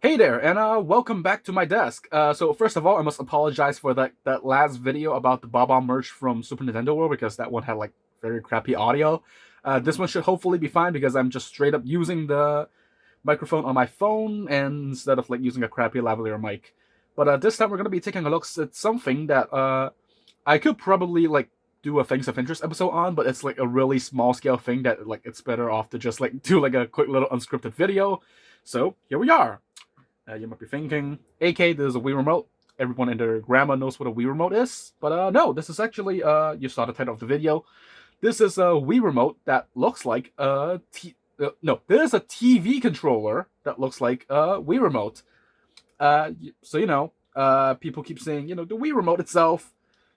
Hey there, and welcome back to my desk. So first of all, I must apologize for that last video about the Bob-omb merch from Super Nintendo World because that one had like very crappy audio. This one should hopefully be fine because I'm just straight up using the microphone on my phone and instead of like using a crappy lavalier mic. But this time we're gonna be taking a look at something that I could probably like do a things of interest episode on, but it's like a really small scale thing that like it's better off to just like do like a quick little unscripted video. So here we are. You might be thinking, AK, this is a Wii Remote. Everyone and their grandma knows what a Wii Remote is. But no, this is actually, you saw the title of the video. This is a Wii Remote that looks like no, this is a TV controller that looks like a Wii Remote. People keep saying, the Wii Remote itself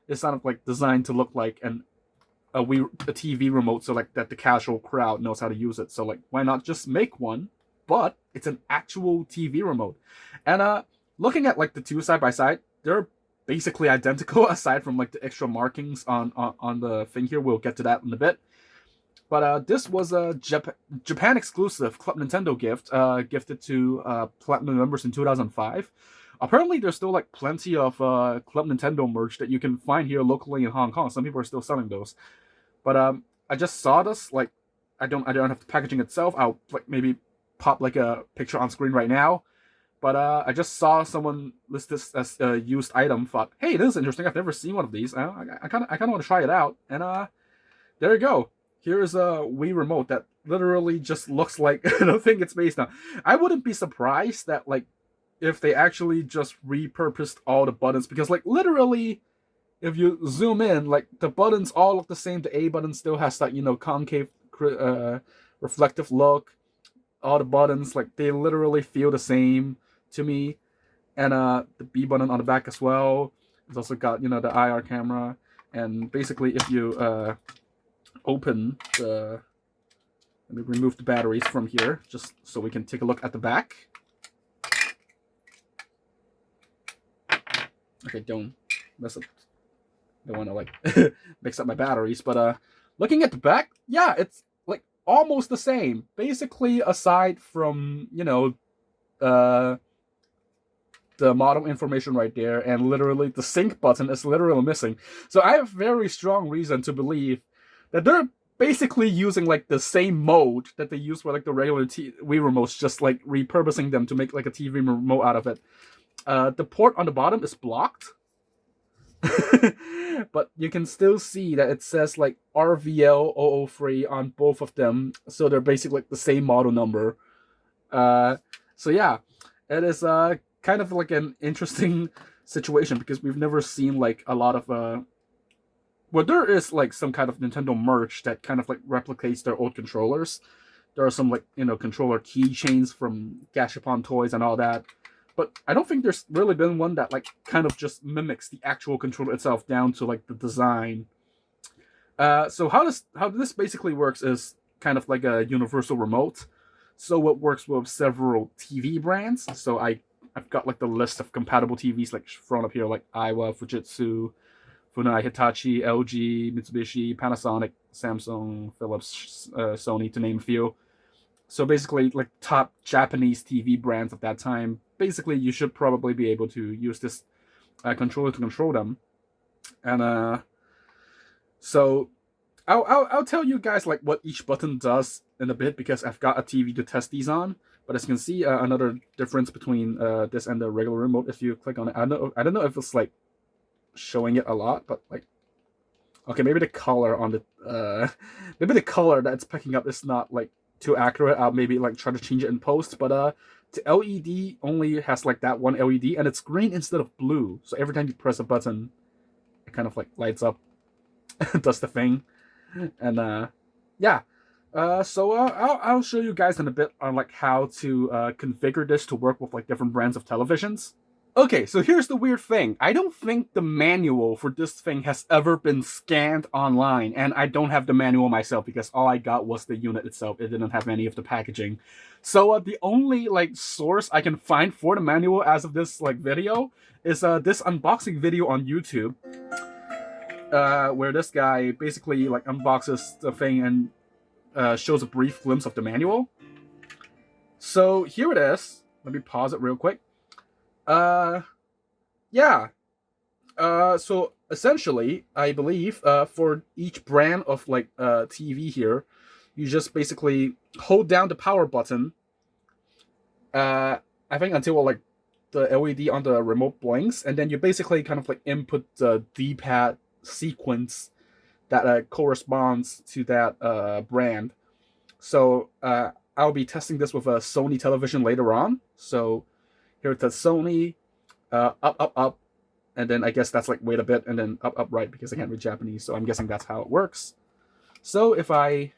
is kind of like designed to look like a TV remote, so like that the casual crowd knows how to use it. So like, why not just make one? But it's an actual TV remote. And looking at like the two side by side, they're basically identical aside from like the extra markings on the thing here. We'll get to that in a bit. But this was a Japan exclusive Club Nintendo gift, gifted to Platinum members in 2005. Apparently, there's still like plenty of Club Nintendo merch that you can find here locally in Hong Kong. Some people are still selling those. But I just saw this. Like, I don't have the packaging itself. I'll like maybe pop like a picture on screen right now. But I just saw someone list this as a used item. Thought, hey, this is interesting. I've never seen one of these. I kind of want to try it out. And there you go. Here is a Wii Remote that literally just looks like the thing it's based on. I wouldn't be surprised that like if they actually just repurposed all the buttons, because like literally if you zoom in, like the buttons all look the same. The A button still has that concave reflective look. All the buttons, like they literally feel the same to me. And the B button on the back as well. It's also got the IR camera. And basically if you open the, let me remove the batteries from here just so we can take a look at the back. Okay, don't mess up. Don't want to like mix up my batteries, but looking at the back, yeah, it's like almost the same. Basically, aside from the model information right there, and literally the sync button is literally missing. So I have very strong reason to believe that they're basically using like the same mode that they use for like the regular Wii remotes, just like repurposing them to make like a TV remote out of it. The port on the bottom is blocked. But you can still see that it says like RVL003 on both of them, so they're basically like the same model number. So yeah, it is kind of like an interesting situation because we've never seen like a lot of well, there is like some kind of Nintendo merch that kind of like replicates their old controllers. There are some like controller keychains from Gashapon Toys and all that. But I don't think there's really been one that like kind of just mimics the actual controller itself down to like the design. So how this basically works is kind of like a universal remote. So it works with several TV brands. So I've got like the list of compatible TVs like thrown up here, like Aiwa, Fujitsu, Funai, Hitachi, LG, Mitsubishi, Panasonic, Samsung, Philips, Sony, to name a few. So basically, like top Japanese TV brands of that time. Basically, you should probably be able to use this controller to control them. And so I'll tell you guys like what each button does in a bit because I've got a TV to test these on. But as you can see, another difference between this and the regular remote, if you click on it, I don't know if it's like showing it a lot, but like, okay, maybe the color on the maybe the color that's picking up is not like too accurate. I'll maybe like try to change it in post, but the LED only has like that one LED and it's green instead of blue. So every time you press a button, it kind of like lights up, does the thing, and yeah. So I'll show you guys in a bit on like how to configure this to work with like different brands of televisions. Okay, so here's the weird thing. I don't think the manual for this thing has ever been scanned online, and I don't have the manual myself because all I got was the unit itself. It didn't have any of the packaging. So the only like source I can find for the manual as of this like video is this unboxing video on YouTube, where this guy basically like unboxes the thing and shows a brief glimpse of the manual. So here it is. Let me pause it real quick. Uh, yeah. So essentially, I believe for each brand of like TV here, you just basically hold down the power button. I think until like the LED on the remote blinks, and then you basically kind of like input the D-pad sequence that corresponds to that brand. So I'll be testing this with a Sony television later on. So here it's a Sony, up, up, up, and then I guess that's like wait a bit, and then up, up, right, because I can't read Japanese. So I'm guessing that's how it works. So if I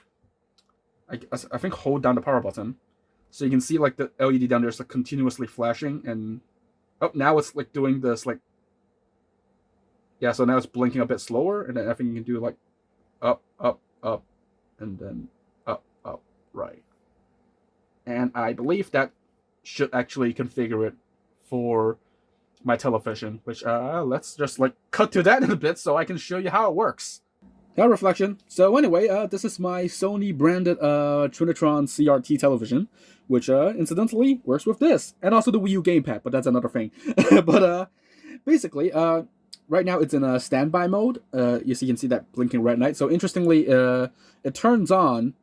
think hold down the power button, so you can see like the LED down there is like continuously flashing, and oh, now it's like doing this like, yeah. So now it's blinking a bit slower, and then I think you can do like up, up, up, and then up, up, right. And I believe that should actually configure it for my television, which let's just like cut to that in a bit so I can show you how it works. Yeah, reflection. So anyway, this is my Sony branded Trinitron CRT television, which incidentally works with this, and also the Wii U gamepad, but that's another thing. But basically, right now it's in a standby mode. You can see that blinking red light. So interestingly, it turns on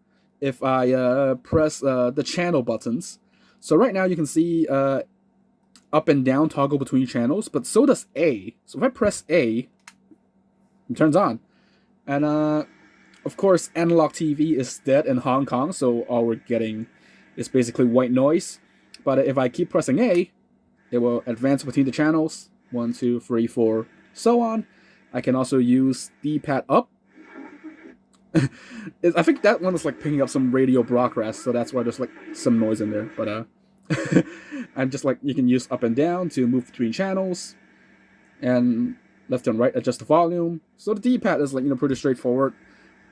if I press the channel buttons. So right now you can see up and down toggle between channels, but so does A. So if I press A, it turns on. And of course, analog TV is dead in Hong Kong, so all we're getting is basically white noise. But if I keep pressing A, it will advance between the channels, 1, 2, 3, 4, so on. I can also use D-pad up. I think that one is like picking up some radio broadcast, so that's why there's like some noise in there. But and just like you can use up and down to move between channels, and left and right adjust the volume. So the D-pad is like pretty straightforward.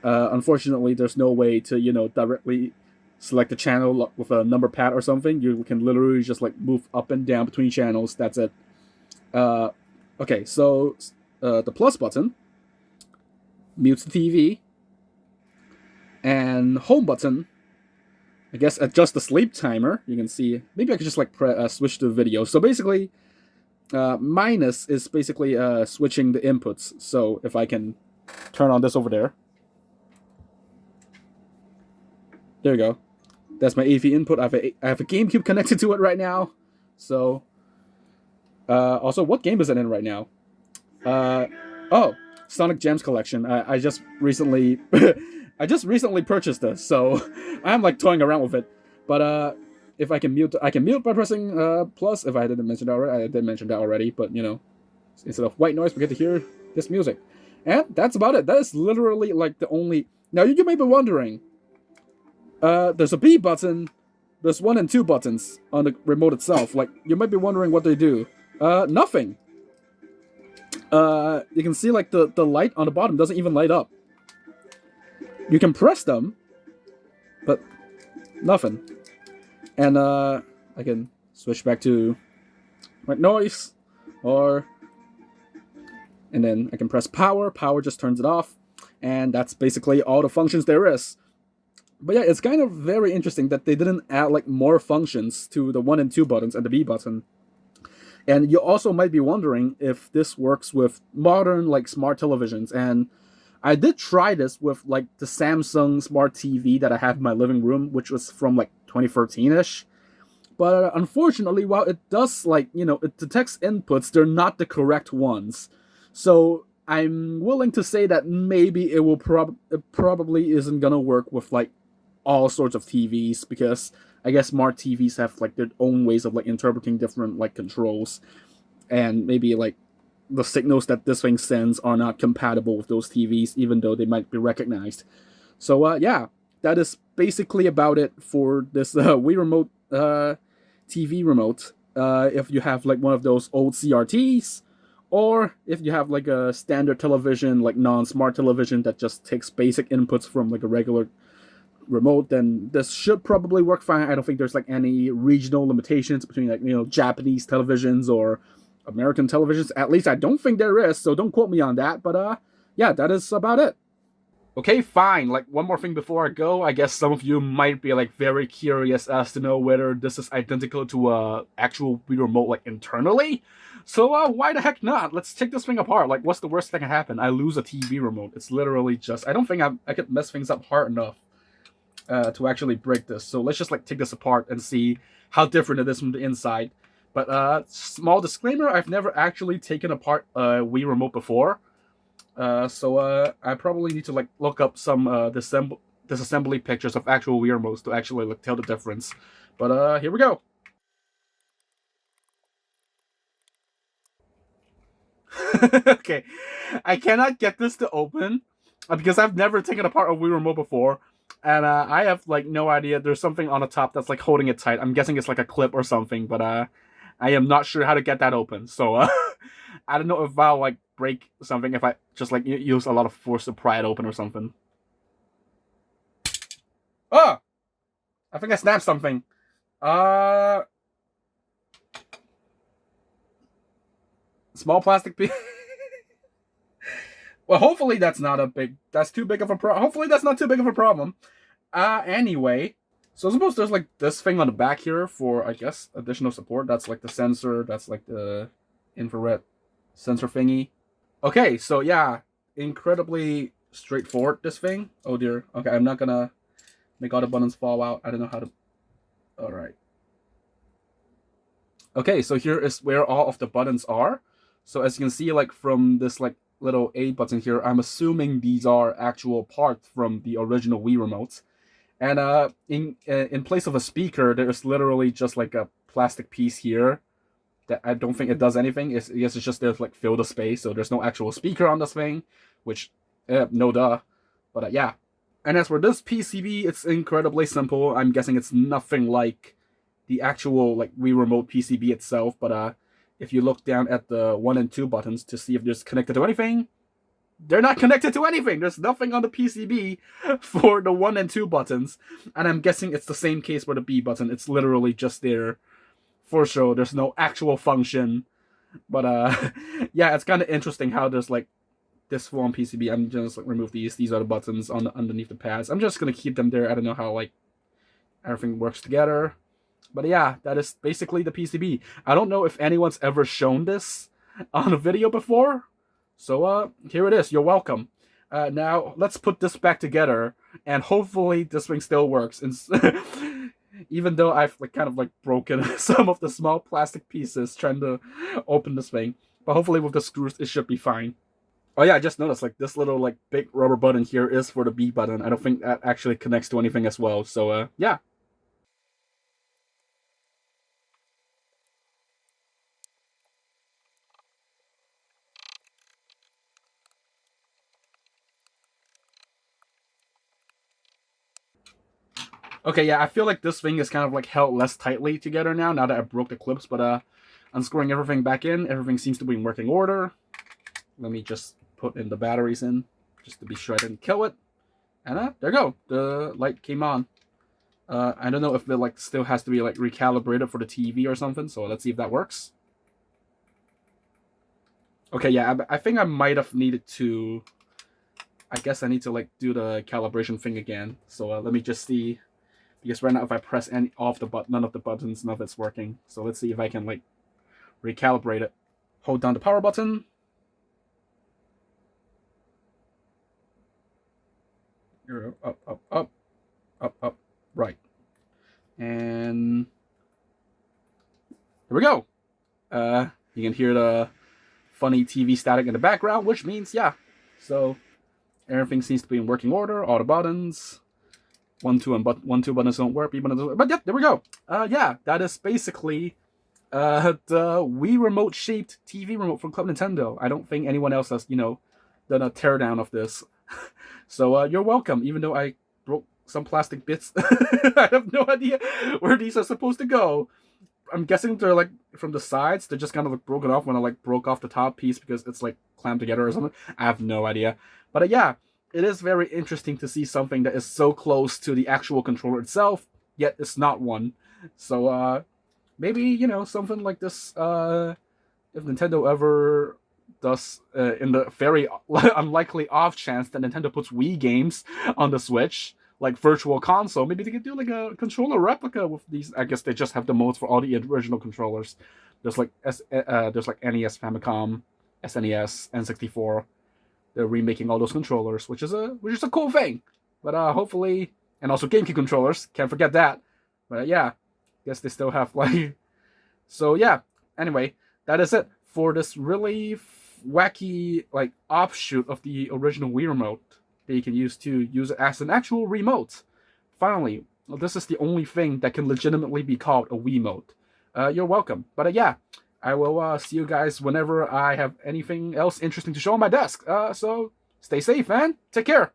Unfortunately, there's no way to directly select a channel with a number pad or something. You can literally just like move up and down between channels. That's it. Okay, so the plus button mutes the TV, and home button, I guess, adjust the sleep timer. You can see, maybe I could just like switch to video. So basically, minus is basically switching the inputs. So if I can turn on this over there. There you go. That's my AV input. I have a GameCube connected to it right now. So, also, what game is it in right now? Oh, Sonic Gems Collection. I just recently, I just recently purchased this, so I'm like toying around with it. But if I can mute by pressing plus. If I didn't mention that already, I did mention that already. But instead of white noise, we get to hear this music, and that's about it. That is literally like the only. Now you may be wondering. There's a B button, there's 1 and 2 buttons on the remote itself. Like, you might be wondering what they do. Nothing. You can see, like, the light on the bottom doesn't even light up. You can press them, but nothing. And, I can switch back to white noise, and then I can press power. Power just turns it off, and that's basically all the functions there is. But yeah, it's kind of very interesting that they didn't add like more functions to the 1 and 2 buttons and the B button. And you also might be wondering if this works with modern like smart televisions. And I did try this with like the Samsung smart TV that I have in my living room, which was from like 2013-ish. But unfortunately, while it does like, it detects inputs, they're not the correct ones. So I'm willing to say that maybe it probably isn't gonna work with like all sorts of TVs, because I guess smart TVs have like their own ways of like interpreting different like controls, and maybe like the signals that this thing sends are not compatible with those TVs, even though they might be recognized. So yeah, that is basically about it for this Wii Remote TV remote. If you have like one of those old CRTs, or if you have like a standard television, like non-smart television that just takes basic inputs from like a regular remote, then this should probably work fine. I don't think there's like any regional limitations between like Japanese televisions or American televisions. At least I don't think there is, so don't quote me on that. But yeah, that is about it. Okay, fine. Like, one more thing before I go. I guess some of you might be like very curious as to know whether this is identical to actual Wii Remote like internally. So why the heck not? Let's take this thing apart. Like, what's the worst that can happen? I lose a TV remote. It's literally just I don't think I could mess things up hard enough to actually break this. So let's just like take this apart and see how different it is from the inside. But small disclaimer: I've never actually taken apart a Wii Remote before. So I probably need to like look up some disassembly pictures of actual Wii remotes to actually like tell the difference. But here we go. Okay, I cannot get this to open because I've never taken apart a Wii remote before, and I have like no idea. There's something on the top that's like holding it tight. I'm guessing it's like a clip or something, but I am not sure how to get that open. So I don't know if I'll like break something if I just like use a lot of force to pry it open or something. Oh, I think I snapped something. Uh, small plastic piece. Well, hopefully that's not a big. That's too big of a problem. Hopefully that's not too big of a problem. Anyway, so suppose there's like this thing on the back here for I guess additional support. That's like the sensor. That's like the infrared sensor thingy. Okay, so yeah, incredibly straightforward. This thing. Oh dear. Okay, I'm not gonna make all the buttons fall out. I don't know how to. All right. Okay, so here is where all of the buttons are. So as you can see, like from this like little A button here, I'm assuming these are actual parts from the original Wii remotes. And in place of a speaker, there's literally just like a plastic piece here that I don't think it does anything. It's just there to like fill the space. So there's no actual speaker on this thing, which no duh. But yeah. And as for this PCB, it's incredibly simple. I'm guessing it's nothing like the actual like Wii Remote PCB itself, but if you look down at the 1 and 2 buttons to see if they're connected to anything, they're not connected to anything. There's nothing on the PCB for the 1 and 2 buttons, and I'm guessing it's the same case for the B button. It's literally just there for show. There's no actual function, but yeah, it's kind of interesting how there's like this form PCB. I'm just like remove these. These are the buttons on underneath the pads. I'm just gonna keep them there. I don't know how like everything works together. But yeah, that is basically the PCB. I don't know if anyone's ever shown this on a video before. So here it is. You're welcome. Now let's put this back together, and hopefully this thing still works. And even though I've like kind of like broken some of the small plastic pieces trying to open this thing, but hopefully with the screws it should be fine. Oh yeah, I just noticed like this little like big rubber button here is for the B button. I don't think that actually connects to anything as well. So yeah. Okay, yeah, I feel like this thing is kind of like held less tightly together now that I broke the clips, but unscrewing everything back in, everything seems to be in working order. Let me just put in the batteries in, just to be sure I didn't kill it. And there you go, the light came on. I don't know if it like still has to be like recalibrated for the TV or something, so let's see if that works. Okay, yeah, I think I might have needed to, I guess I need to like do the calibration thing again. So let me just see. Because right now, if I press any off the button, none of the buttons, none of it's working. So let's see if I can like recalibrate it. Hold down the power button. Here, up, up, up, up, up, right, and here we go. You can hear the funny TV static in the background, which means yeah. So everything seems to be in working order. All the buttons. 1, 2, and 1, 2 buttons don't work. B buttons don't work. But yeah, there we go. Yeah, that is basically the Wii Remote shaped TV remote from Club Nintendo. I don't think anyone else has, done a teardown of this. So you're welcome, even though I broke some plastic bits. I have no idea where these are supposed to go. I'm guessing they're like from the sides. They're just kind of like broken off when I like broke off the top piece because it's like clamped together or something. I have no idea. But yeah, it is very interesting to see something that is so close to the actual controller itself, yet it's not one. So maybe, something like this, if Nintendo ever Thus, in the very unlikely off chance that Nintendo puts Wii games on the Switch, like Virtual Console, maybe they could do like a controller replica with these. I guess they just have the modes for all the original controllers. There's like there's like NES, Famicom, SNES, N64. They're remaking all those controllers, which is a cool thing. But hopefully, and also GameCube controllers, can't forget that. But yeah, guess they still have like. So yeah. Anyway, that is it for this really wacky like offshoot of the original Wii Remote that you can use it as an actual remote. Finally, this is the only thing that can legitimately be called a Wiimote. You're welcome. But yeah, I will see you guys whenever I have anything else interesting to show on my desk. So stay safe, man. Take care.